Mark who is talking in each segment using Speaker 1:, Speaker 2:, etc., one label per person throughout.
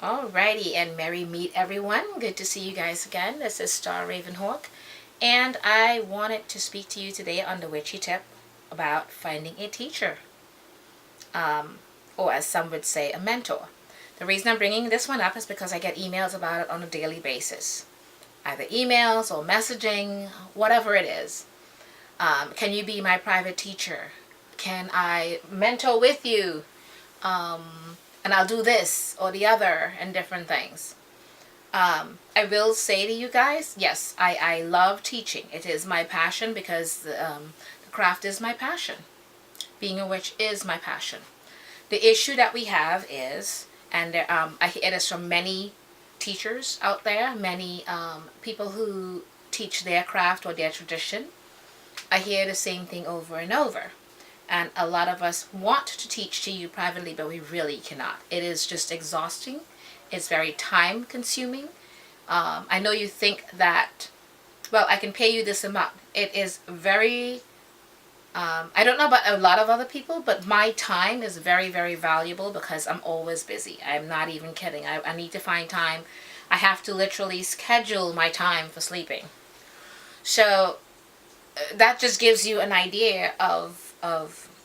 Speaker 1: Alrighty, and merry meet everyone. Good to see you guys again. This is Starr Ravenhawk, and I wanted to speak to you today on the Witchy tip about finding a teacher, or as some would say, a mentor. The reason I'm bringing this one up is because I get emails about it on a daily basis, either emails or messaging, whatever it is. Can you be my private teacher? Can I mentor with you? And I'll do this or the other and different things. I will say to you guys, yes, I love teaching. It is my passion because the craft is my passion. Being a witch is my passion. The issue that we have is, and I hear this from many teachers out there, many people who teach their craft or their tradition. I hear the same thing over and over. And a lot of us want to teach to you privately, but we really cannot. It is just exhausting. It's very time consuming. I know you think that, well, I can pay you this amount. It is very, I don't know about a lot of other people, but my time is very, very valuable because I'm always busy. I'm not even kidding. I need to find time. I have to literally schedule my time for sleeping. So that just gives you an idea of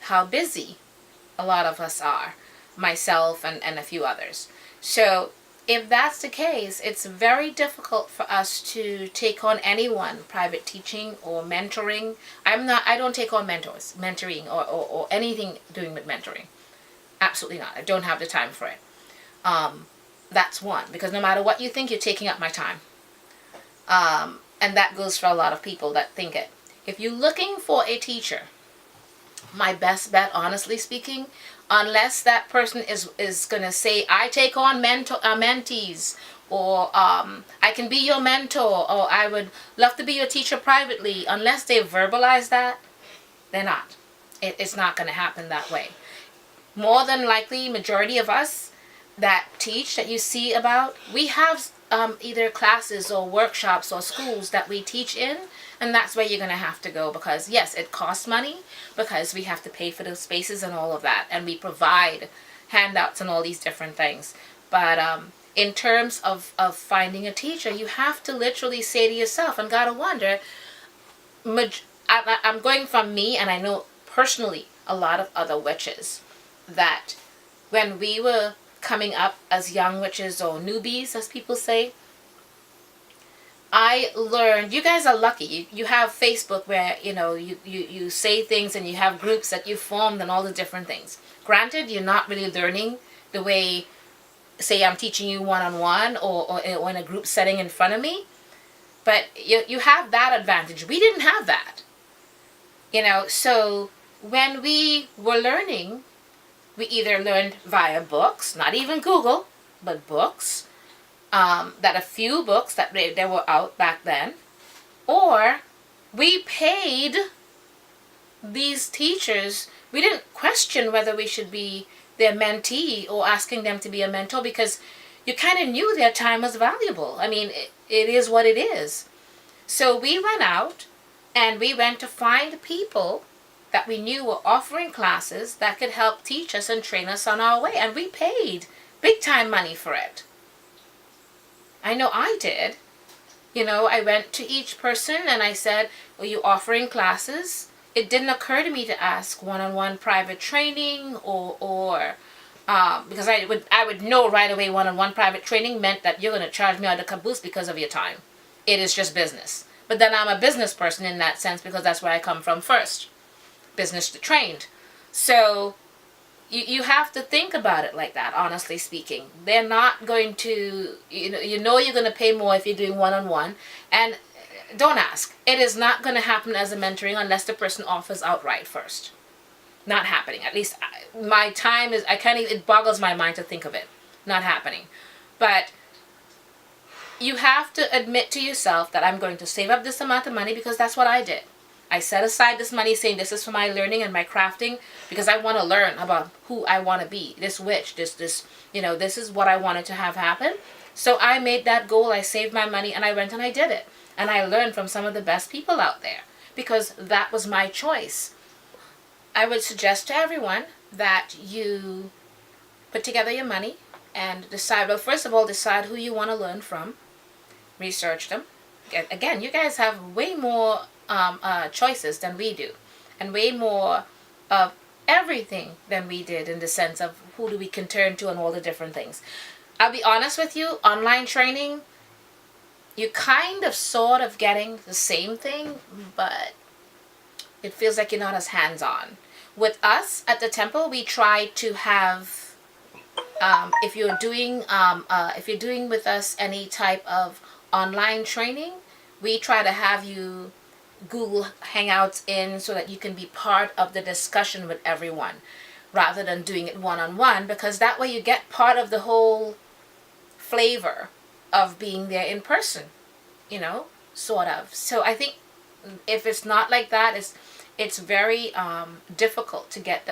Speaker 1: how busy a lot of us are, myself and a few others. So if that's the case, it's very difficult for us to take on anyone, private teaching or mentoring. I don't take on mentoring or anything doing with mentoring. Absolutely not. I don't have the time for it. That's one, because no matter what you think, you're taking up my time. And that goes for a lot of people that think it. If you're looking for a teacher, my best bet, honestly speaking, unless that person is going to say, I take on mentees, or I can be your mentor, or I would love to be your teacher privately, unless they verbalize that, they're not. It's not going to happen that way. More than likely, majority of us that teach, that you see about, we have either classes or workshops or schools that we teach in, and that's where you're going to have to go, because yes, it costs money, because we have to pay for those spaces and all of that, and we provide handouts and all these different things. But in terms of finding a teacher, you have to literally say to yourself, and gotta wonder, I'm going from me, and I know personally a lot of other witches, that when we were coming up as young witches, or newbies as people say, I learned, you guys are lucky. You have Facebook where, you say things, and you have groups that you formed and all the different things. Granted, you're not really learning the way, say, I'm teaching you one-on-one or in a group setting in front of me. But you have that advantage. We didn't have that. So when we were learning, we either learned via books, not even Google, but books. That a few books that they were out back then, or we paid these teachers. We didn't question whether we should be their mentee or asking them to be a mentor, because you kind of knew their time was valuable. I mean, it is what it is. So we went out and we went to find people that we knew were offering classes that could help teach us and train us on our way, and we paid big time money for it. I know I did. I went to each person and I said, are you offering classes? It didn't occur to me to ask one-on-one private training or because I would know right away one-on-one private training meant that you're going to charge me out the caboose because of your time. It is just business. But then I'm a business person in that sense, because that's where I come from first. Business trained. So you have to think about it like that, honestly speaking. They're not going to, you're going to pay more if you're doing one-on-one. And don't ask. It is not going to happen as a mentoring unless the person offers outright first. Not happening. At least my time is, it boggles my mind to think of it. Not happening. But you have to admit to yourself that I'm going to save up this amount of money, because that's what I did. I set aside this money saying this is for my learning and my crafting, because I want to learn about who I want to be. This witch, this is what I wanted to have happen. So I made that goal, I saved my money, and I went and I did it. And I learned from some of the best people out there, because that was my choice. I would suggest to everyone that you put together your money, and decide. Well, first of all, decide who you want to learn from. Research them. Again, you guys have way more choices than we do, and way more of everything than we did, in the sense of who do we can turn to and all the different things. I'll be honest with you, online training, you kind of sort of getting the same thing, but it feels like you're not as hands-on. With us at the temple, we try to have, if you're doing with us any type of online training, we try to have you Google Hangouts in so that you can be part of the discussion with everyone, rather than doing it one-on-one, because that way you get part of the whole flavor of being there in person, sort of. So I think if it's not like that, it's very difficult to get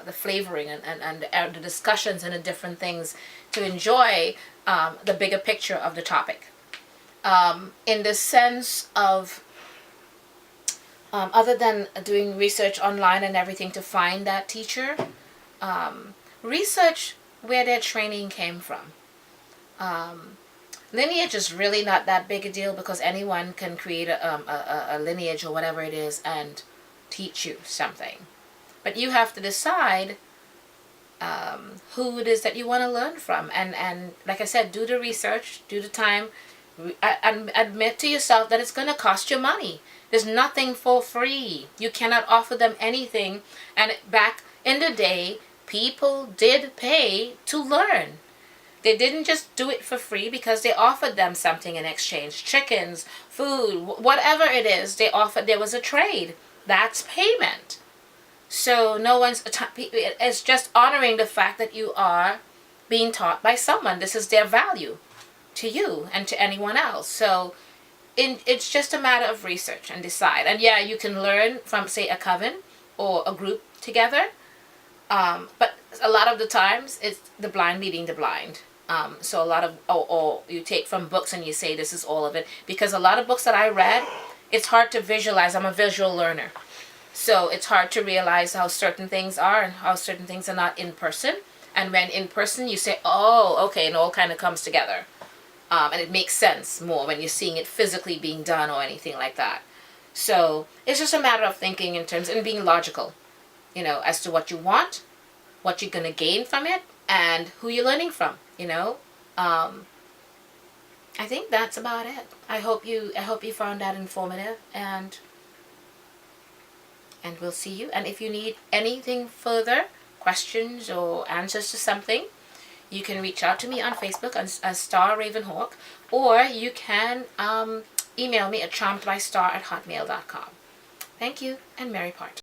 Speaker 1: the flavoring and the discussions and the different things to enjoy the bigger picture of the topic. In the sense of, other than doing research online and everything to find that teacher, research where their training came from. Lineage is really not that big a deal, because anyone can create a lineage or whatever it is and teach you something. But you have to decide who it is that you want to learn from. And like I said, do the research, do the time, and admit to yourself that it's going to cost you money. There's nothing for free. You cannot offer them anything. And back in the day, people did pay to learn. They didn't just do it for free because they offered them something in exchange. Chickens, food, whatever it is, they offered. There was a trade. That's payment. So it's just honoring the fact that you are being taught by someone. This is their value to you and to anyone else. So it's just a matter of research and decide. And yeah, you can learn from, say, a coven or a group together. But a lot of the times, it's the blind leading the blind. So a lot of, or you take from books and you say this is all of it. Because a lot of books that I read, it's hard to visualize. I'm a visual learner. So it's hard to realize how certain things are and how certain things are not in person. And when in person, you say, oh, okay, and it all kind of comes together. And it makes sense more when you're seeing it physically being done or anything like that. So it's just a matter of thinking in terms and being logical, as to what you want, what you're going to gain from it, and who you're learning from, I think that's about it. I hope you found that informative, and we'll see you. And if you need anything further, questions or answers to something, you can reach out to me on Facebook as Starr Ravenhawk, or you can email me at charmedbystarr@hotmail.com. Thank you, and merry part.